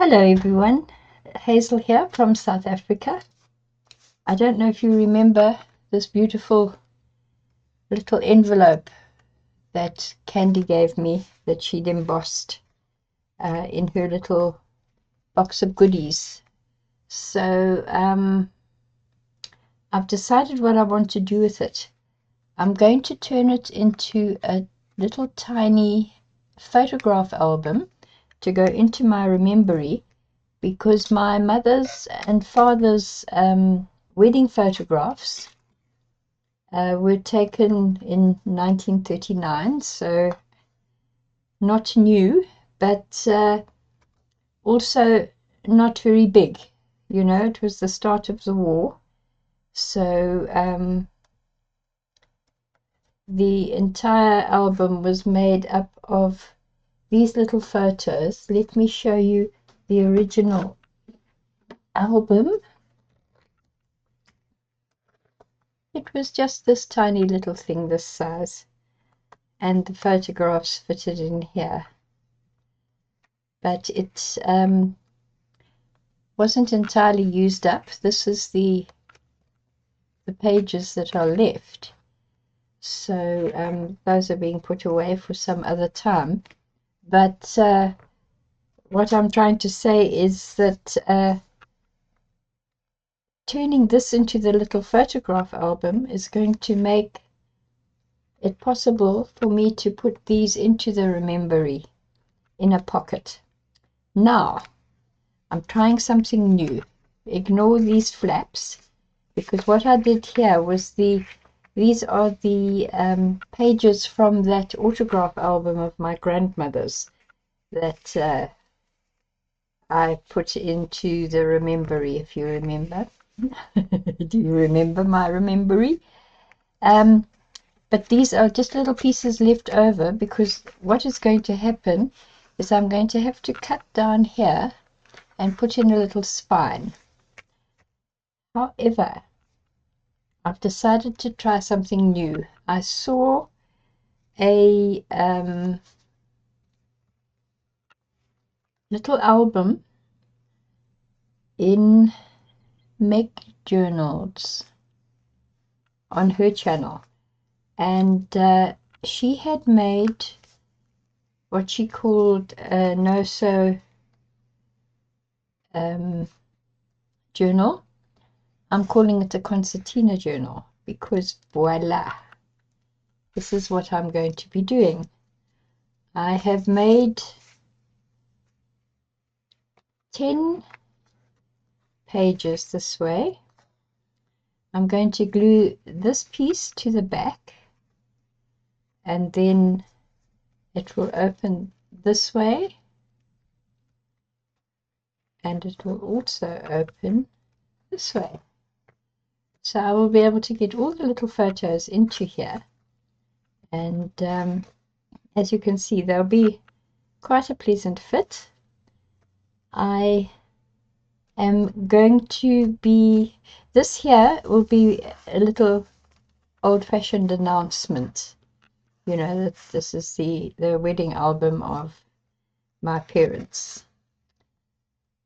Hello everyone, Hazel here from South Africa. I don't know if you remember this beautiful little envelope that Candy gave me that she'd embossed in her little box of goodies. So I've decided what I want to do with it. I'm going to turn it into a little tiny photograph album to go into my Remembery, because my mother's and father's wedding photographs were taken in 1939, so not new, but also not very big. You know, it was the start of the war, so the entire album was made up of these little photos. Let me show you the original album. It was just this tiny little thing this size, and the photographs fitted in here, but it wasn't entirely used up. This is the pages that are left, so those are being put away for some other time. But what I'm trying to say is that turning this into the little photograph album is going to make it possible for me to put these into the Remembery in a pocket. Now, I'm trying something new. Ignore these flaps, because what I did here was these are the pages from that autograph album of my grandmother's that I put into the Remembery, if you remember. Do you remember my Remembery? But these are just little pieces left over, because what is going to happen is I'm going to have to cut down here and put in a little spine. However, I've decided to try something new. I saw a little album in Meg Journals on her channel, and she had made what she called a no-sew journal. I'm calling it a concertina journal because voila, this is what I'm going to be doing. I have made 10 pages this way. I'm going to glue this piece to the back, and then it will open this way, and it will also open this way. So I will be able to get all the little photos into here, and as you can see, they'll be quite a pleasant fit. I am going to be, this here will be a little old-fashioned announcement, you know, that this is the wedding album of my parents.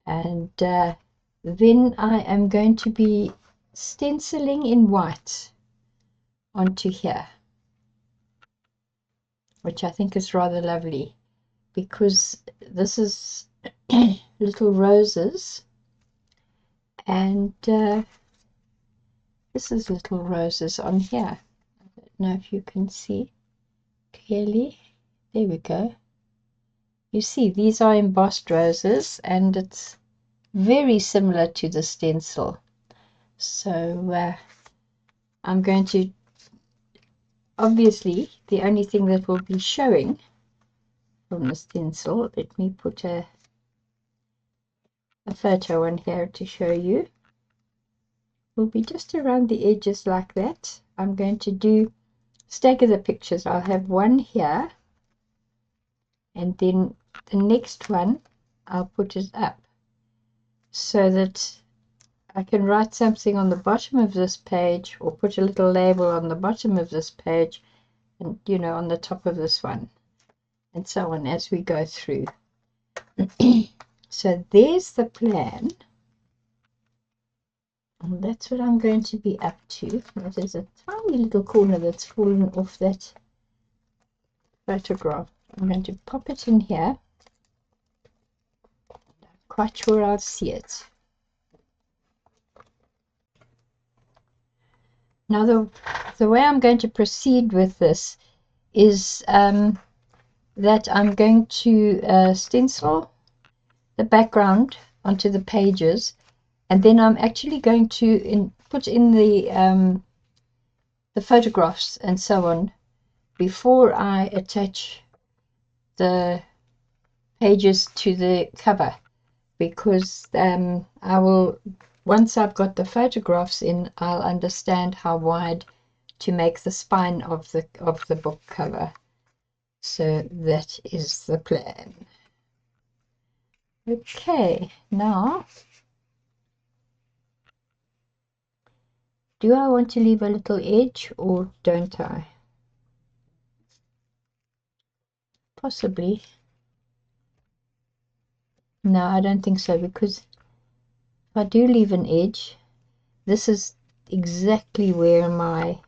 And then I am going to be stenciling in white onto here, which I think is rather lovely, because this is little roses, and this is little roses on here. I don't know if you can see clearly. There we go. You see, these are embossed roses, and it's very similar to the stencil. So I'm going to, obviously, the only thing that will be showing from the stencil, let me put a photo on here to show you, will be just around the edges like that. I'm going to stagger the pictures. I'll have one here, and then the next one I'll put it up, so that I can write something on the bottom of this page, or put a little label on the bottom of this page, and, you know, on the top of this one, and so on as we go through. So there's the plan. And that's what I'm going to be up to. There's a tiny little corner that's fallen off that photograph. I'm going to pop it in here. I'm quite sure I'll see it. Now the way I'm going to proceed with this is that I'm going to stencil the background onto the pages, and then I'm actually going to put in the photographs and so on before I attach the pages to the cover, because I will, once I've got the photographs in, I'll understand how wide to make the spine of the book cover. So that is the plan. Okay, now do I want to leave a little edge or don't I? Possibly. No, I don't think so, because if I do leave an edge, this is exactly where my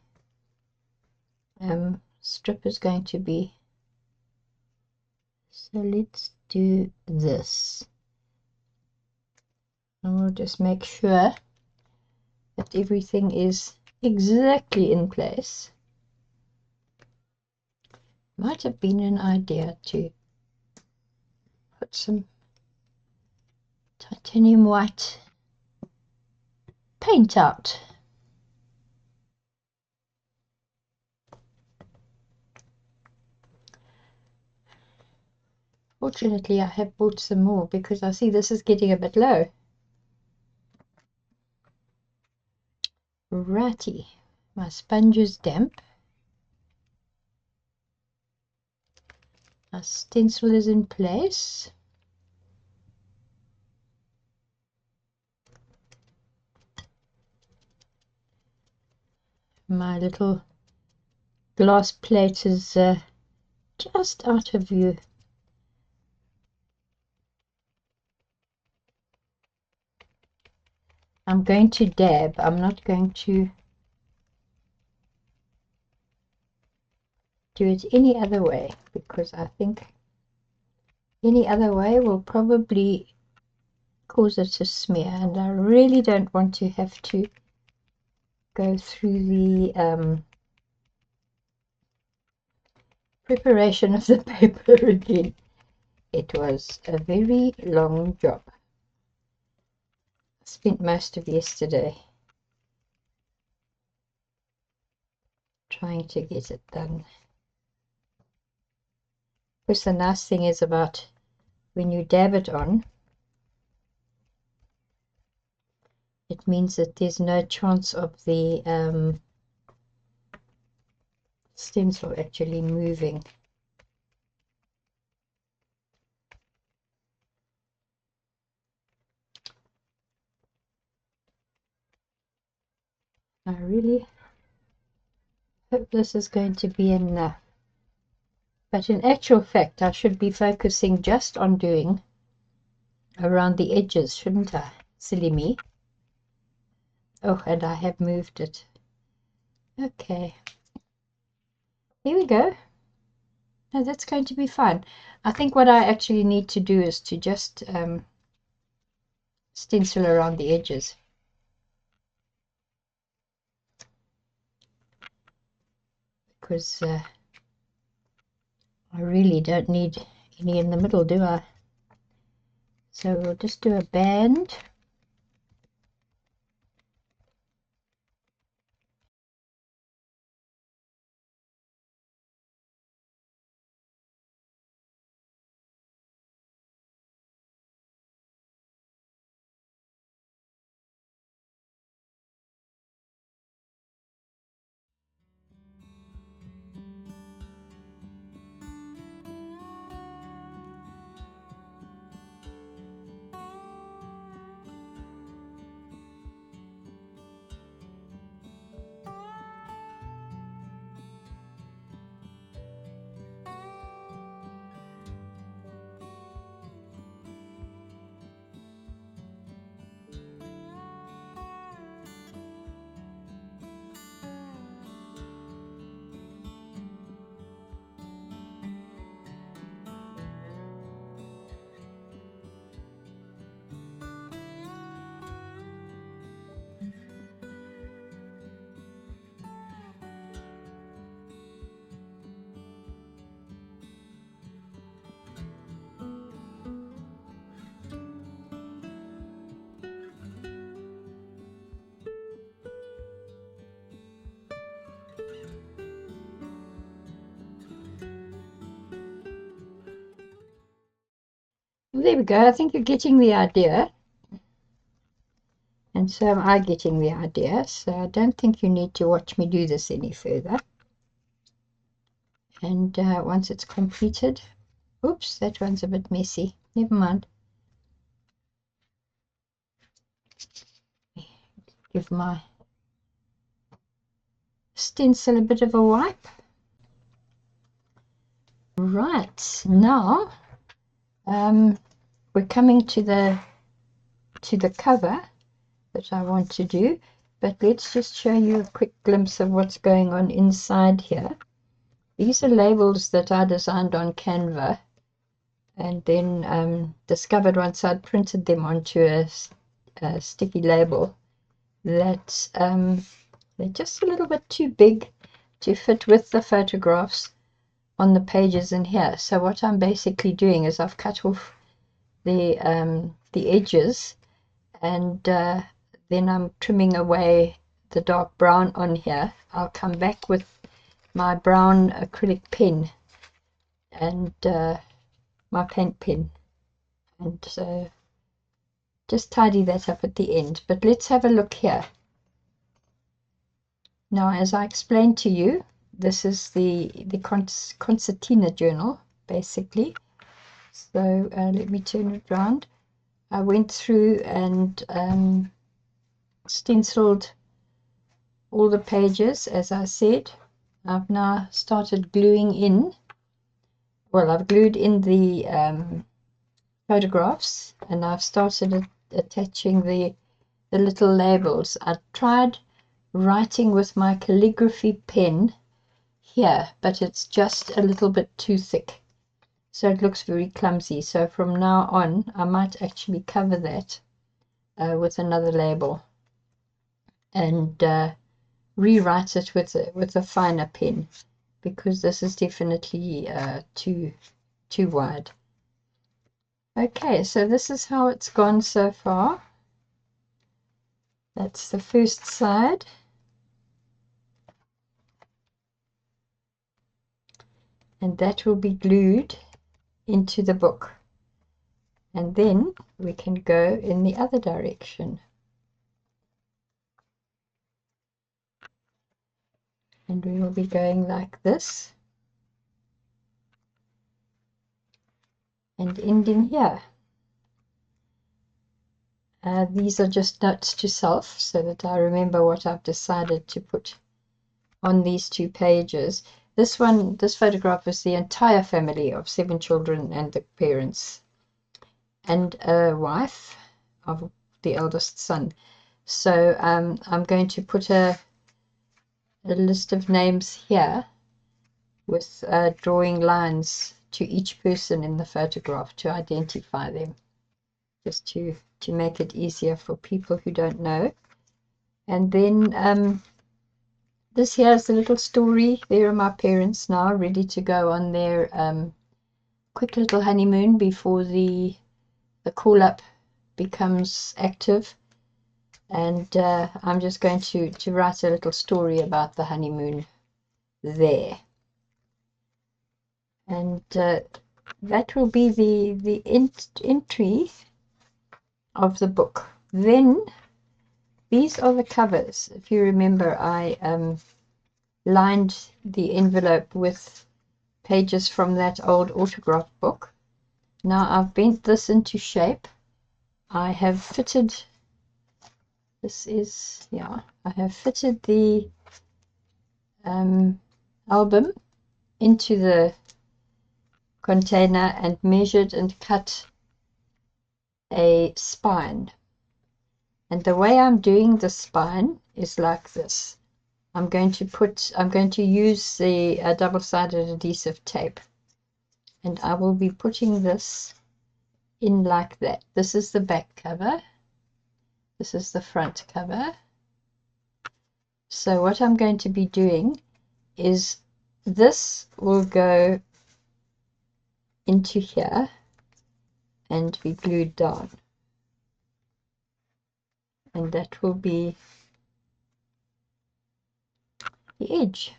strip is going to be. So let's do this. And we'll just make sure that everything is exactly in place. Might have been an idea to put some titanium white paint out. Fortunately, I have bought some more because I see this is getting a bit low. Righty, my sponge is damp. My stencil is in place. My little glass plate is just out of view. I'm going to dab. I'm not going to do it any other way, because I think any other way will probably cause it to smear, and I really don't want to have to go through the preparation of the paper again. It was a very long job. I spent most of yesterday trying to get it done. Of course, the nice thing is about when you dab it on, it means that there's no chance of the stencil actually moving. I really hope this is going to be enough. But in actual fact, I should be focusing just on doing around the edges, shouldn't I? Silly me. Oh, and I have moved it. Okay. Here we go. No, that's going to be fine. I think what I actually need to do is to just stencil around the edges. Because I really don't need any in the middle, do I? So we'll just do a band. There we go. I think you're getting the idea. And so am I getting the idea. So I don't think you need to watch me do this any further. And once it's completed, oops, that one's a bit messy. Never mind. Give my stencil a bit of a wipe. Right, now we're coming to the cover that I want to do, but let's just show you a quick glimpse of what's going on inside here. These are labels that I designed on Canva and then discovered once I'd printed them onto a sticky label that they're just a little bit too big to fit with the photographs on the pages in here. So what I'm basically doing is I've cut off the edges, and then I'm trimming away the dark brown on here. I'll come back with my brown acrylic pen and my paint pen, and just tidy that up at the end. But let's have a look here. Now, as I explained to you, this is the concertina journal, basically. So let me turn it around. I went through and stenciled all the pages, as I said. I've now started gluing in. Well, I've glued in the photographs, and I've started attaching the little labels. I tried writing with my calligraphy pen here, but it's just a little bit too thick, so it looks very clumsy. So from now on I might actually cover that with another label and rewrite it with a finer pen, because this is definitely too wide. Okay, so this is how it's gone so far. That's the first side. And that will be glued into the book. And then we can go in the other direction. And we will be going like this. And ending here. These are just notes to self, so that I remember what I've decided to put on these two pages. This photograph is the entire family of 7 children and the parents and a wife of the eldest son. So I'm going to put a list of names here with drawing lines to each person in the photograph to identify them, just to make it easier for people who don't know. And then this here is the little story. There are my parents now, ready to go on their quick little honeymoon before the call-up becomes active. And I'm just going to write a little story about the honeymoon there. And that will be the entry of the book. Then these are the covers. If you remember, I lined the envelope with pages from that old autograph book. Now I've bent this into shape. I have fitted, I have fitted the album into the container and measured and cut a spine. And the way I'm doing the spine is like this. I'm going to use the double-sided adhesive tape, and I will be putting this in like that. This is the back cover. This is the front cover. So what I'm going to be doing is this will go into here and be glued down, and that will be the edge.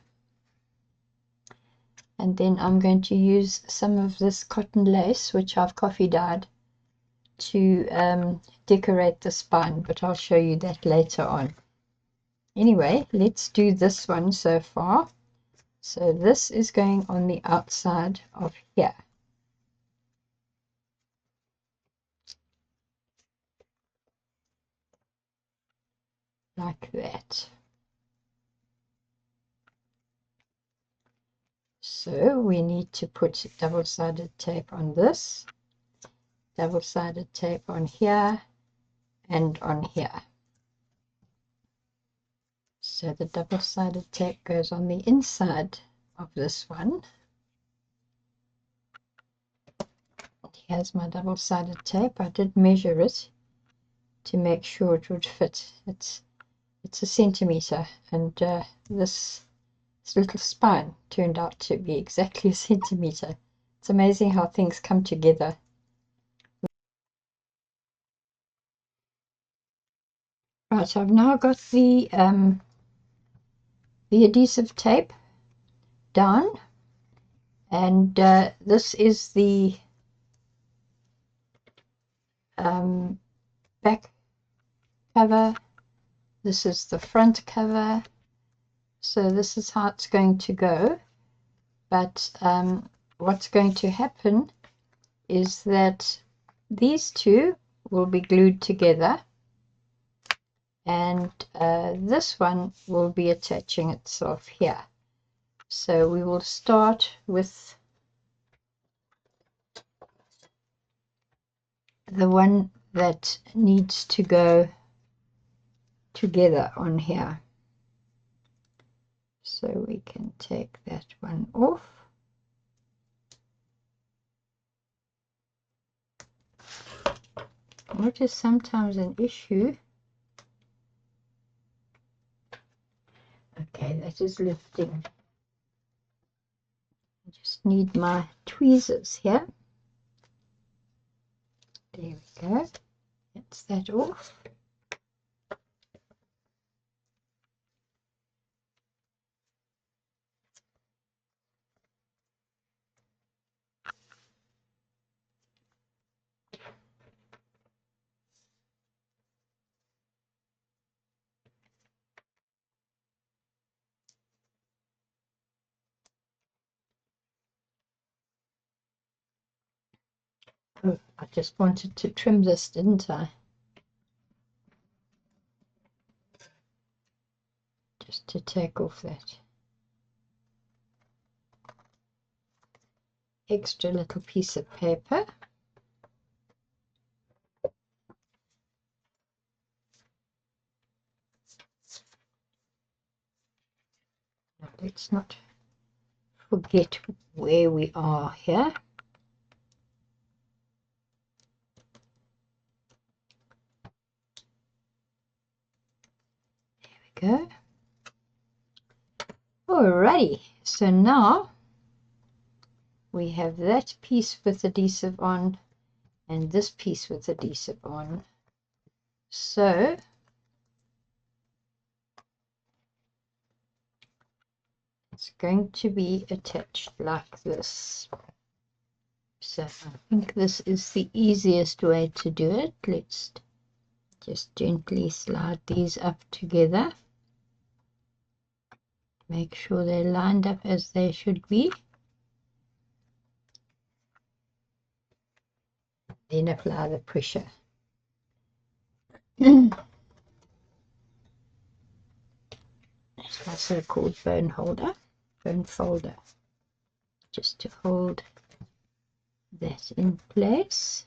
And then I'm going to use some of this cotton lace, which I've coffee dyed, to decorate the spine, but I'll show you that later on. Anyway, let's do this one so far. So this is going on the outside of here. Like that. So we need to put double-sided tape on this, double-sided tape on here, and on here. So the double-sided tape goes on the inside of this one. Here's my double-sided tape. I did measure it to make sure it would fit. It's a centimeter, and this little spine turned out to be exactly a centimeter. It's amazing how things come together. Right, I've now got the adhesive tape down, and this is the back cover, this is the front cover, so this is how it's going to go. But what's going to happen is that these two will be glued together, and this one will be attaching itself here. So we will start with the one that needs to go together on here. So we can take that one off. What is sometimes an issue. Okay, that is lifting. I just need my tweezers here. There we go. That's that off. Oh, I just wanted to trim this, didn't I? Just to take off that extra little piece of paper. Now, let's not forget where we are here. There we go. Alrighty, so now we have that piece with adhesive on and this piece with adhesive on. So it's going to be attached like this. So I think this is the easiest way to do it. Let's just gently slide these up together. Make sure they're lined up as they should be. Then apply the pressure. It's also called bone folder, just to hold that in place.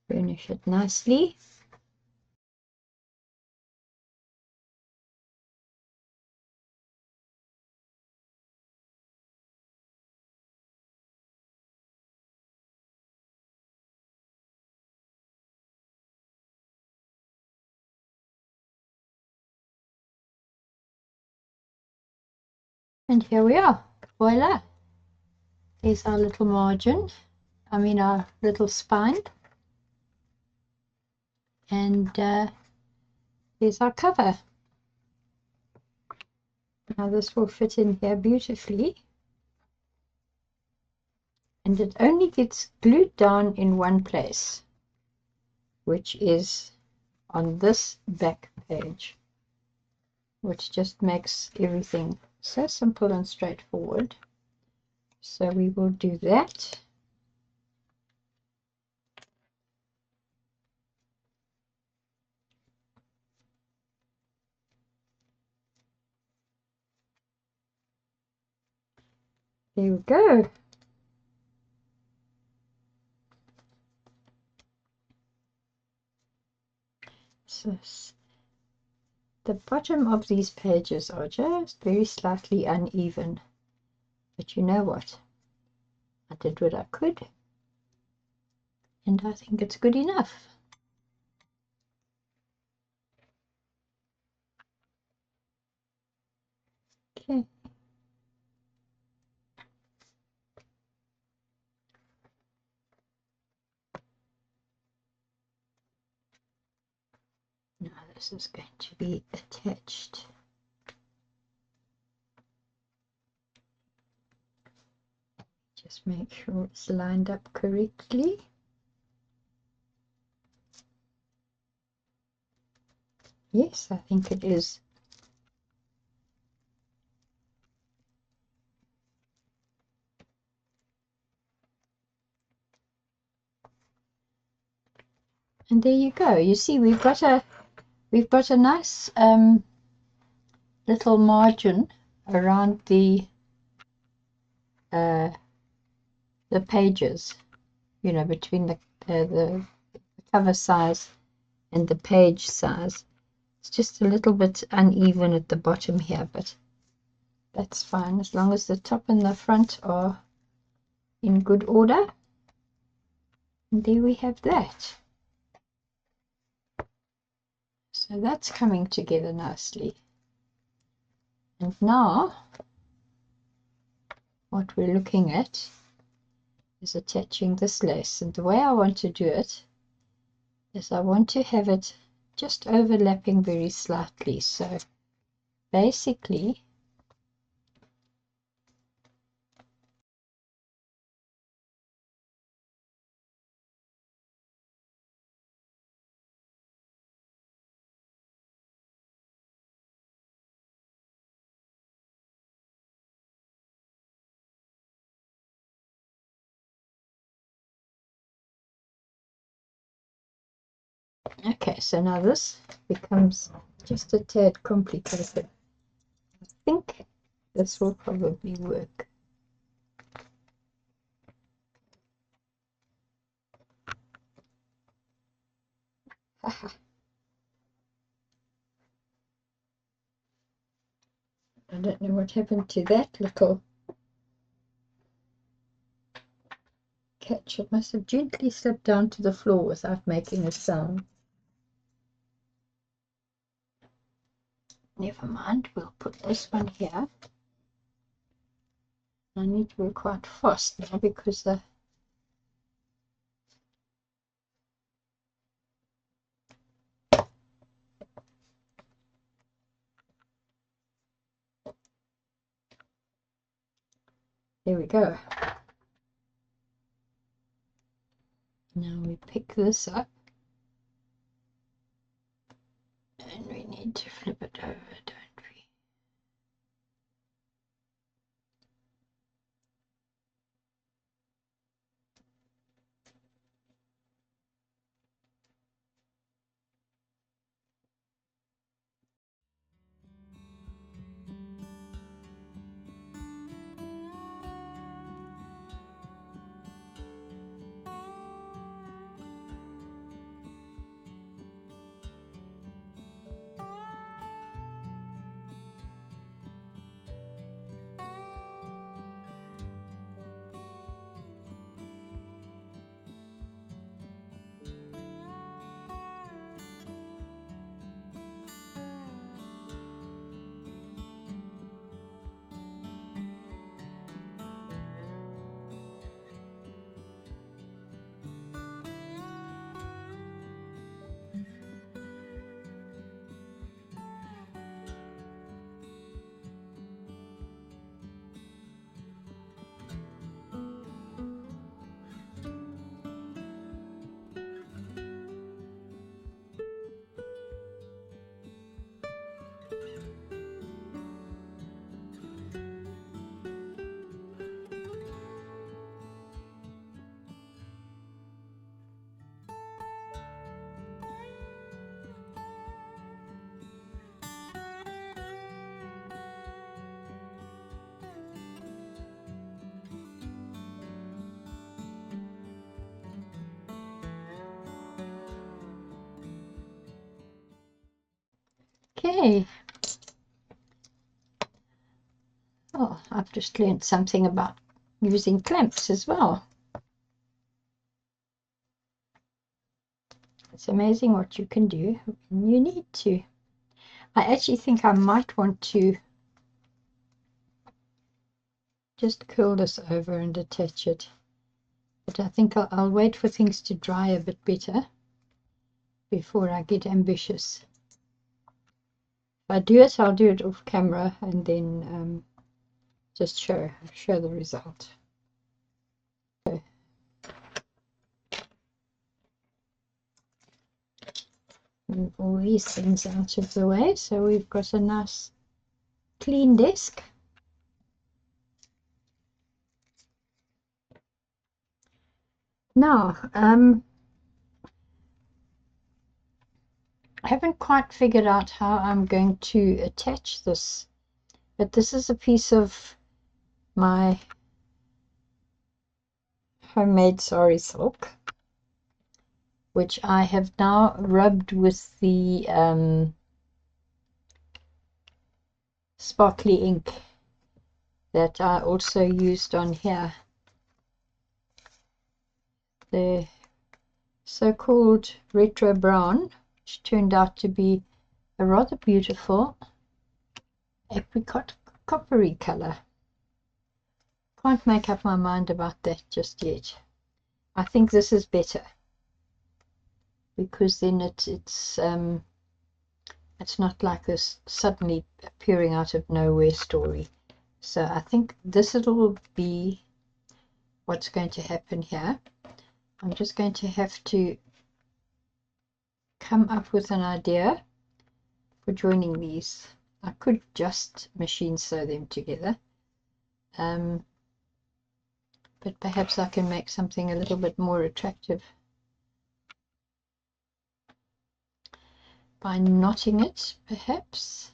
Burnish it nicely. And here we are, voila. There's our little margin, our little spine. And there's our cover. Now this will fit in here beautifully. and it only gets glued down in one place, which is on this back page, which just makes everything so simple and straightforward. So we will do that. There we go. So the bottom of these pages are just very slightly uneven, but you know what? I did what I could, and I think it's good enough. Okay. Now this is going to be attached. Just make sure it's lined up correctly. Yes, I think it is. And there you go. You see, we've got a nice little margin around the pages, you know, between the cover size and the page size. It's just a little bit uneven at the bottom here, but that's fine as long as the top and the front are in good order. And there we have that. So that's coming together nicely. And now what we're looking at is attaching this lace, and the way I want to do it is I want to have it just overlapping very slightly. So basically okay, so now this becomes just a tad complicated. I think this will probably work. I don't know what happened to that little catch. It must have gently slipped down to the floor without making a sound. Never mind, we'll put this one here. I need to work quite fast now because the there we go. Now we pick this up and we need to flip it over, don't we? Okay. Oh, I've just learned something about using clamps as well. It's amazing what you can do when you need to. I actually think I might want to just curl this over and attach it. But I think I'll wait for things to dry a bit better before I get ambitious. If I do it, I'll do it off camera and then just show the result. Okay. Move all these things out of the way so we've got a nice clean desk. Now, I haven't quite figured out how I'm going to attach this, but this is a piece of my homemade sari silk, which I have now rubbed with the sparkly ink that I also used on here, the so-called retro brown, which turned out to be a rather beautiful apricot coppery color. Can't make up my mind about that just yet. I think this is better because then it's not like this suddenly appearing out of nowhere story. So I think this will be what's going to happen here. I'm just going to have to come up with an idea for joining these. I could just machine sew them together, but perhaps I can make something a little bit more attractive by knotting it, perhaps,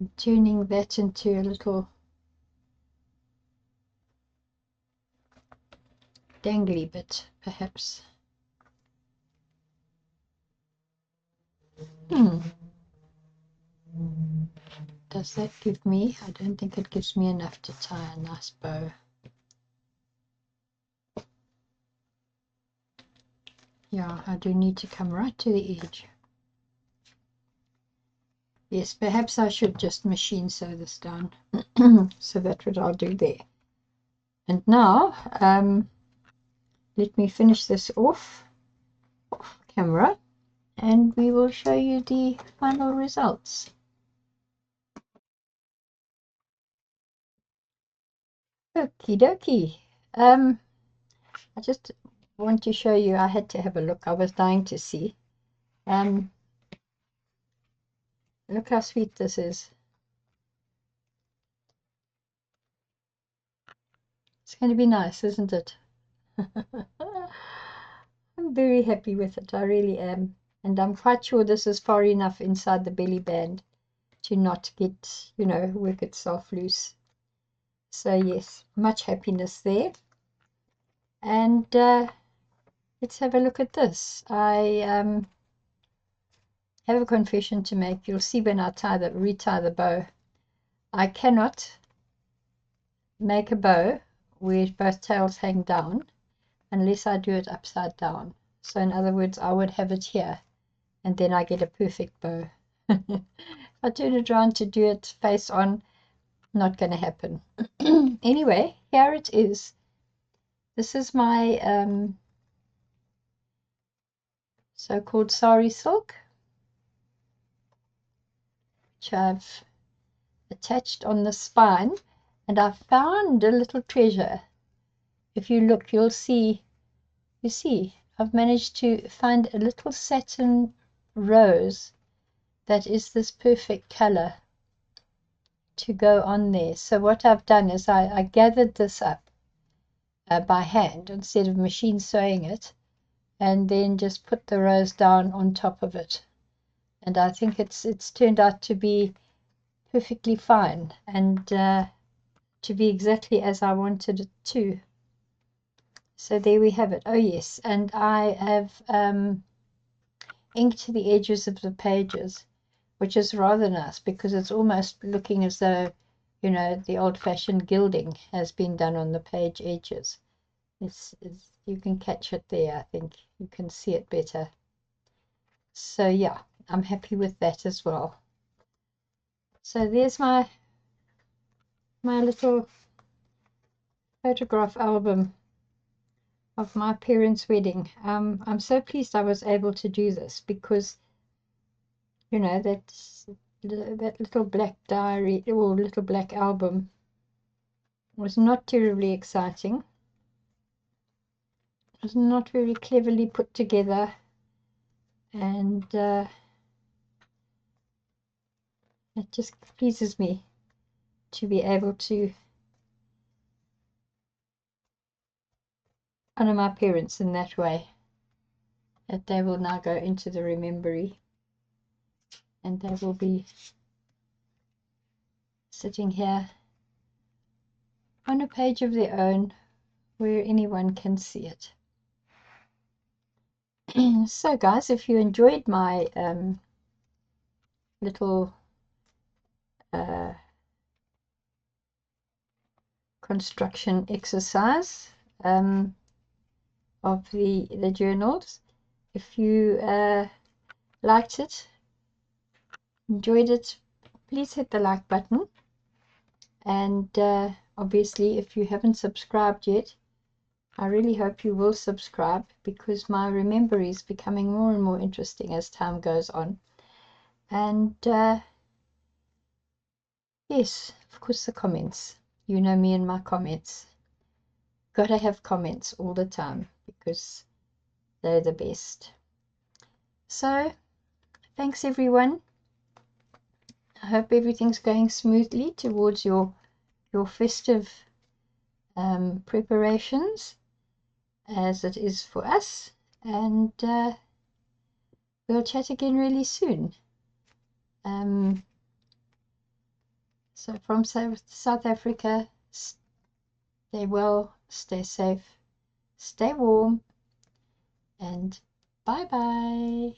and turning that into a little dangly bit, perhaps. Does that give me? I don't think it gives me enough to tie a nice bow. Yeah, I do need to come right to the edge. Yes, perhaps I should just machine sew this down. So that's what I'll do there. And now, let me finish this off camera and we will show you the final results. Okie dokie. I just want to show you, I had to have a look. I was dying to see. Look how sweet this is. It's going to be nice, isn't it? I'm very happy with it. I really am. And I'm quite sure this is far enough inside the belly band to not get, work itself loose. So yes, much happiness there. And let's have a look at this. I have a confession to make. You'll see when I retie the bow. I cannot make a bow where both tails hang down unless I do it upside down. So in other words, I would have it here and then I get a perfect bow. If I turn it around to do it face on, not going to happen. Anyway, here it is. This is my so-called sari silk, which I've attached on the spine, and I found a little treasure. If you look, you'll see, I've managed to find a little satin rose that is this perfect color to go on there. So what I've done is I gathered this up by hand instead of machine sewing it, and then just put the rose down on top of it. And I think it's turned out to be perfectly fine and to be exactly as I wanted it to. So there we have it. Oh yes, and I have inked the edges of the pages which is rather nice because it's almost looking as though, you know, the old-fashioned gilding has been done on the page edges. You can catch it there. I think you can see it better. So yeah, I'm happy with that as well. So there's my little photograph album of my parents' wedding. I'm so pleased I was able to do this because, you know, that little black diary or little black album was not terribly exciting. It was not very cleverly put together, and it just pleases me to be able to honor my parents in that way, that they will now go into the Remembery and they will be sitting here on a page of their own where anyone can see it. So guys, if you enjoyed my little construction exercise of the journals, if you liked it, enjoyed it, please hit the like button. And obviously, if you haven't subscribed yet, I really hope you will subscribe, because my Remembery is becoming more and more interesting as time goes on. And yes, of course, the comments. You know me and my comments. Gotta have comments all the time because they're the best. So, thanks everyone. I hope everything's going smoothly towards your festive preparations, as it is for us, and we'll chat again really soon. So from South Africa, stay well, stay safe, stay warm, and bye bye.